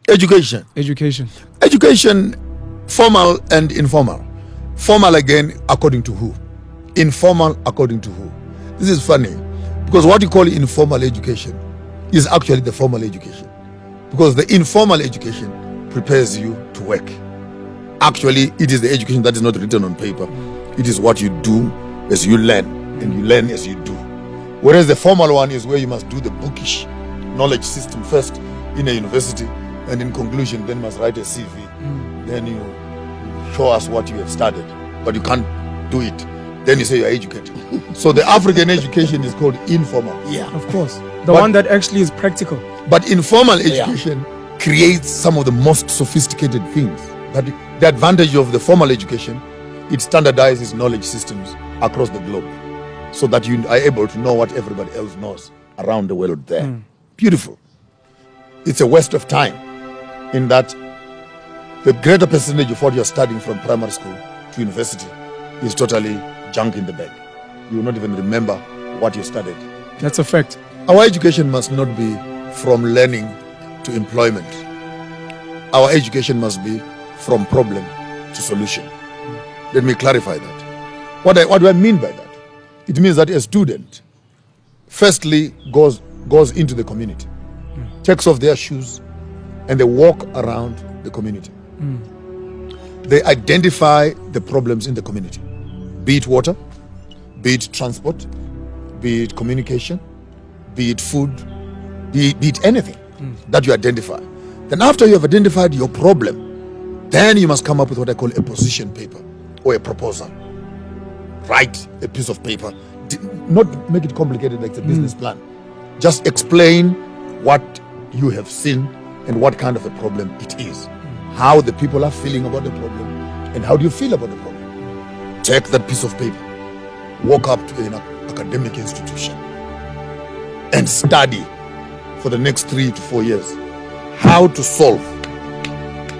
Education. Education, formal and informal. Formal again, according to who? Informal, according to who? This is funny, because what you call informal education is actually the formal education. Because the informal education prepares you to work. Actually, it is the education that is not written on paper. It is what you do as you learn, and you learn as you do. Whereas the formal one is where you must do the bookish knowledge system first in a university, and in conclusion then must write a CV. Then you show us what you have studied, but you can't do it. Then you say you're educated. So the African education is called informal. Yeah, of course. The one that actually is practical. But informal education creates some of the most sophisticated things. But the advantage of the formal education, it standardizes knowledge systems across the globe, so that you are able to know what everybody else knows around the world there. Beautiful. It's a waste of time, in that the greater percentage of what you're studying from primary school to university is totally junk in the bag. You will not even remember what you studied. That's a fact. Our education must not be from learning to employment. Our education must be from problem to solution. Let me clarify that. What do I mean by that? It means that a student firstly goes into the community, takes off their shoes, and they walk around the community. They identify the problems in the community, be it water, be it transport, be it communication, be it food, be it anything that you identify. Then after you have identified your problem, then you must come up with what I call a position paper or a proposal. Write a piece of paper, not make it complicated like the business plan. Just explain what you have seen and what kind of a problem it is, how the people are feeling about the problem, and how do you feel about the problem. Take that piece of paper, walk up to an academic institution, and study for the next 3 to 4 years how to solve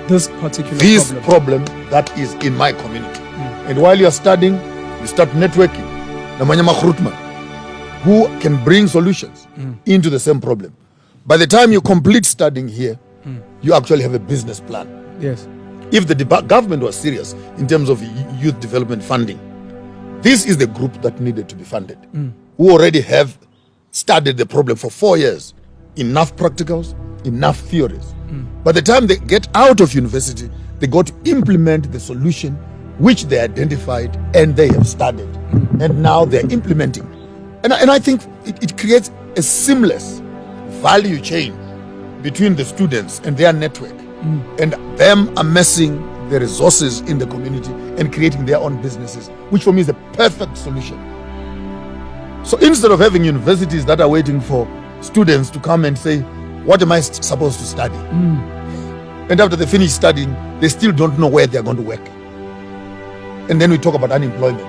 this particular problem that is in my community. And while you are studying, you start networking na manyama khurutman who can bring solutions into the same problem. By the time you complete studying here, you actually have a business plan. Yes. If the government was serious in terms of youth development funding, this is the group that needed to be funded, who already have studied the problem for 4 years. Enough practicals, enough theories. By the time they get out of university, they got to implement the solution which they identified and they have studied. And now they're implementing. And I think it creates a seamless value chain between the students and their network, and them amassing the resources in the community and creating their own businesses, which for me is the perfect solution. So instead of having universities that are waiting for students to come and say, what am I supposed to study? And after they finish studying, they still don't know where they're going to work. And then we talk about unemployment.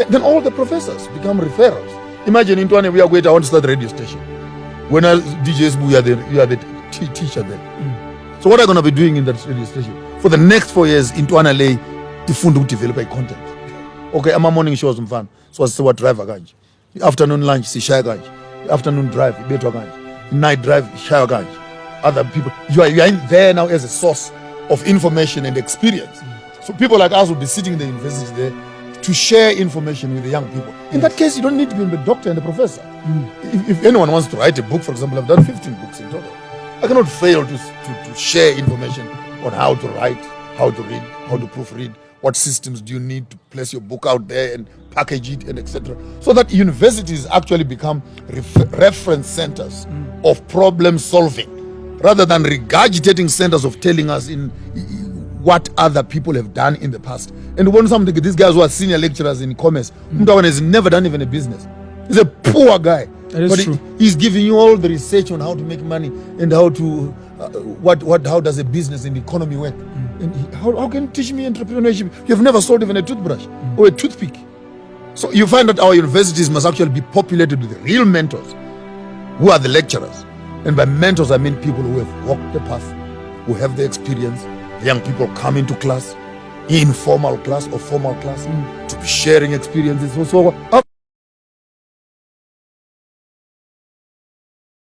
Then all the professors become referrals. Imagine in Tuane, we are going to want to start a radio station. When DJs, you are the teacher there. So what are you going to be doing in that radio station? For the next 4 years, in Tuane Lay, to develop a content. Okay, I'm a morning shows on fan. So I say what driver ganj. Afternoon lunch, see share ganj. Afternoon drive, beto ganj. Night drive, share ganj. Other people, you are in there now as a source of information and experience. So people like us will be sitting in the universities there to share information with the young people. In that case, you don't need to be a doctor and a professor. If anyone wants to write a book, for example, I've done 15 books in total. I cannot fail to share information on how to write, how to read, how to proofread, what systems do you need to place your book out there and package it and etc. So that universities actually become reference centers of problem solving, rather than regurgitating centers of telling us in what other people have done in the past. And when something, these guys who are senior lecturers in commerce, Mutawana has never done even a business. He's a poor guy. That is true. He's giving you all the research on how to make money and how to how does a business and economy work. And how can you teach me entrepreneurship? You have never sold even a toothbrush or a toothpick. So you find that our universities must actually be populated with real mentors, who are the lecturers. And by mentors, I mean people who have walked the path, who have the experience. Young people come into class, informal class or formal class, to be sharing experiences. So